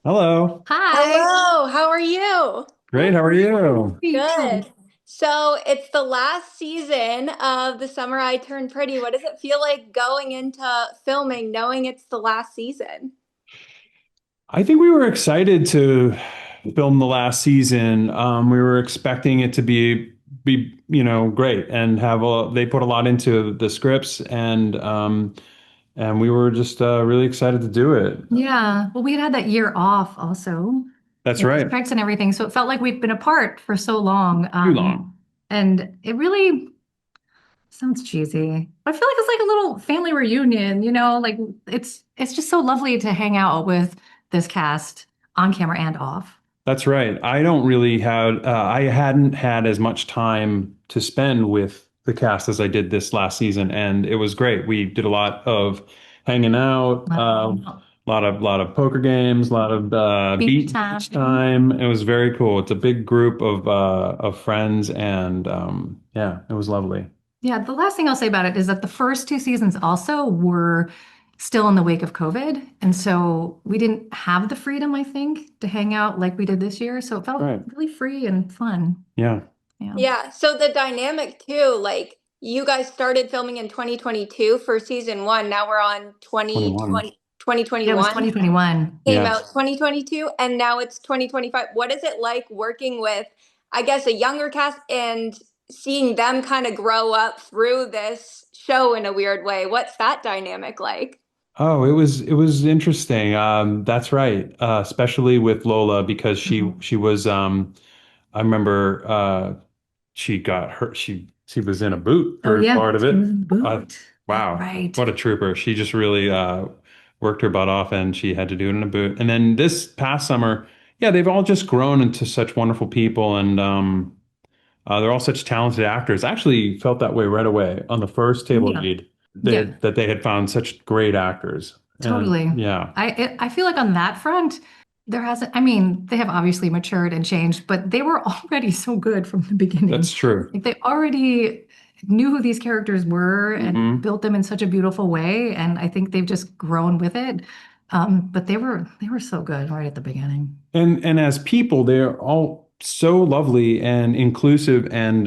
Hello. Hi. Hello, how are you? Great. How are you? Hey, Good. good. So it's the last season of The Summer I Turned Pretty. What does it feel like going into filming knowing it's the last season? I think we were excited to film the last season. We were expecting it to be great and they put a lot into the scripts and we were just really excited to do it. Yeah. Well, we had that year off also That's with the right. strikes and everything. So it felt like we've been apart for so long. Too long. And it really sounds cheesy. I feel like it's like a little family reunion, like it's just so lovely to hang out with this cast on camera and off. That's right. I hadn't had as much time to spend with the cast as I did this last season, and it was great. We did a lot of hanging out, lot of poker games, a lot of Beach beach time. time. It was very cool. It's a big group of friends, and yeah, it was lovely. Yeah, the last thing I'll say about it is that the first two seasons also were still in the wake of COVID. And so we didn't have the freedom, I think, to hang out like we did this year. So it felt Right. really free and fun. Yeah. Yeah. Yeah, so the dynamic too, like you guys started filming in 2022 for season one. Now we're on 21. 2020, Yeah, it was 2021, 2021. came out Yes. 2022, and now it's 2025. What is it like working with, I guess, a younger cast and seeing them kind of grow up through this show in a weird way? What's that dynamic like? Oh, it was interesting. That's right. Especially with Lola because she Mhm. she was I remember she got hurt. She was in a boot Oh, for yeah, part of she was it. in the Uh, boot. That's wow, right. what a trooper. She just really worked her butt off and she had to do it in a boot. And then this past summer, yeah, they've all just grown into such wonderful people and they're all such talented actors. I actually felt that way right away on the first table Yeah. read. Yeah, That they had found such great actors. And totally. yeah, I feel like on that front, there hasn't, I mean, they have obviously matured and changed, but they were already so good from the that's beginning. true. Like they already knew who these characters were and Hmm. built them in such a beautiful way. And I think they've just grown with it. But they were so good right at the beginning. And as people, they're all so lovely and inclusive and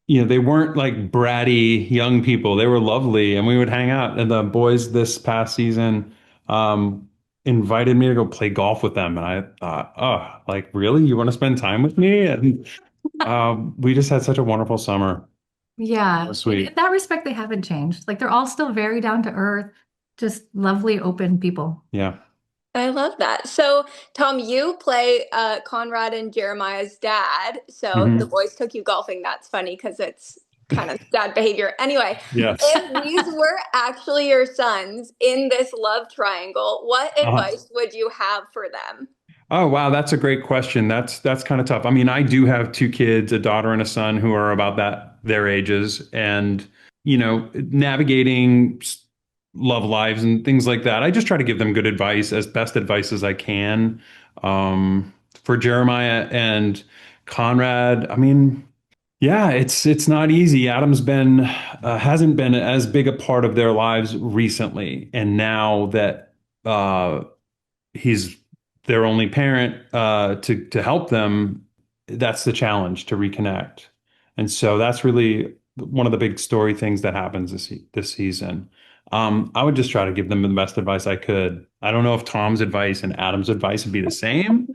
Yeah. they weren't like bratty young people. They were lovely and we would hang out. And the boys this past season um invited me to go play golf with them. And I thought, oh, like really? You want to spend time with me? And we just had such a wonderful summer. It Yeah. was In sweet. that respect, they haven't changed. Like they're all still very down to earth, just lovely, open people. Yeah. I love that. So, Tom, you play Conrad and Jeremiah's dad. So the Hmm. boys took you golfing. That's funny because it's kind of dad behavior. Anyway, Yes. if these were actually your sons in this love triangle, what Uh-huh. advice would you have for them? Oh, wow, that's a great question. That's kind of tough. I mean, I do have two kids, a daughter and a son who are about their ages, and navigating love lives and things like that. I just try to give them good advice, as best advice as I can. For Jeremiah and Conrad, I mean, yeah, it's not easy. Adam's been hasn't been as big a part of their lives recently, and now that he's their only parent to help them, that's the challenge to reconnect. And so that's really one of the big story things that happens this season. I would just try to give them the best advice I could. I don't know if Tom's advice and Adam's advice would be the same,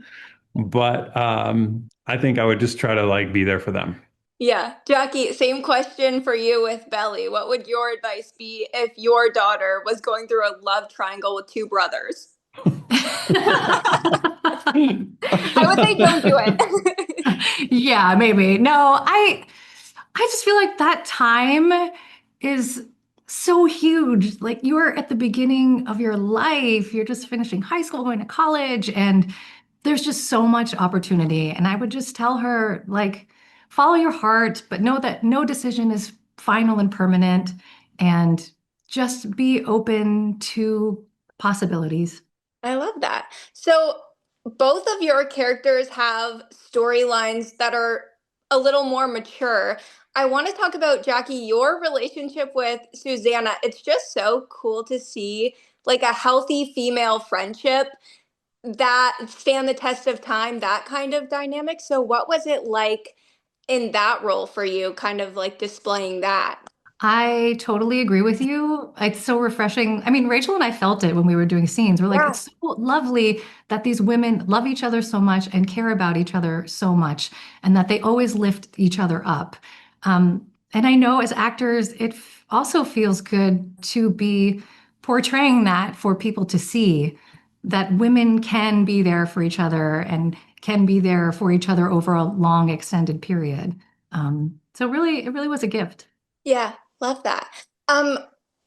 but I think I would just try to like be there for them. Yeah, Jackie, same question for you with Belly. What would your advice be if your daughter was going through a love triangle with two brothers? I would say don't do it. Yeah, maybe. No, I just feel like that time is so huge. Like you're at the beginning of your life, you're just finishing high school, going to college, and there's just so much opportunity. And I would just tell her, like, follow your heart, but know that no decision is final and permanent, and just be open to possibilities. I love that. So, both of your characters have storylines that are a little more mature. I want to talk about Jackie, your relationship with Susanna. It's just so cool to see like a healthy female friendship that stand the test of time, that kind of dynamic. So what was it like in that role for you, kind of like displaying that? I totally agree with you. It's so refreshing. I mean, Rachel and I felt it when we were doing scenes. We're like, Yeah. it's so lovely that these women love each other so much and care about each other so much, and that they always lift each other up. And I know as actors, also feels good to be portraying that for people to see that women can be there for each other and can be there for each other over a long, extended period. So really, it really was a gift. Yeah, love that. Um,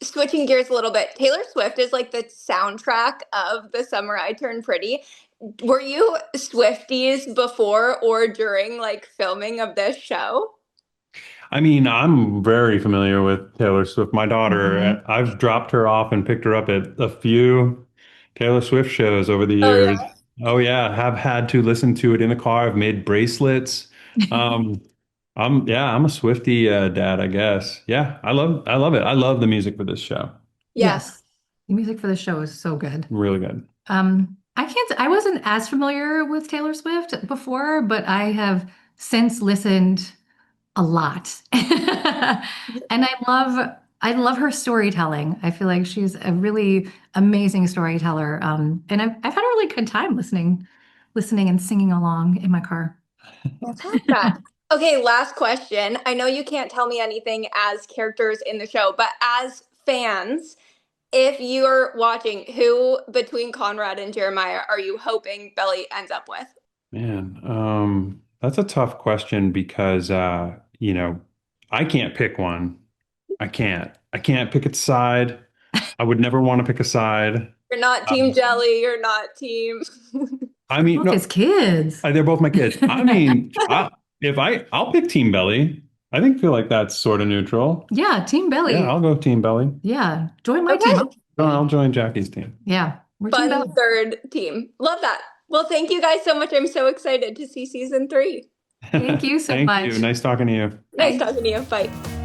Switching gears a little bit, Taylor Swift is like the soundtrack of The Summer I Turned Pretty. Were you Swifties before or during like filming of this show? I mean, I'm very familiar with Taylor Swift. My daughter, Mhm. I've dropped her off and picked her up at a few Taylor Swift shows over the Oh years. yeah. Oh yeah, have had to listen to it in the car. I've made bracelets. Um, I'm a Swiftie dad, I guess. Yeah, I love it. I love the music for this show. Yeah. Yes, the music for the show is so good. Really good. I wasn't as familiar with Taylor Swift before, but I have since listened a lot. And I love her storytelling. I feel like she's a really amazing storyteller. And I've had a really good time listening and singing along in my car. I love that. Okay, last question. I know you can't tell me anything as characters in the show, but as fans, if you're watching, who between Conrad and Jeremiah are you hoping Belly ends up with? Man, that's a tough question because I can't pick one. I can't. I can't pick a side. I would never want to pick a side. You're not Team Um, Jelly, you're not Team. I mean, Both his no, kids. they're both my kids. I mean, I'll pick Team Belly. I think feel like that's sort of neutral. Yeah, Team Yeah, Belly. I'll go Team Belly. Yeah, join my team. Okay. I'll join Jackie's team. Yeah, we're Team Belly. Fun third team. Love that. Well, thank you guys so much. I'm so excited to see season 3. Thank you so Thank you. much. Nice talking to you. Nice Bye. talking to you. Bye.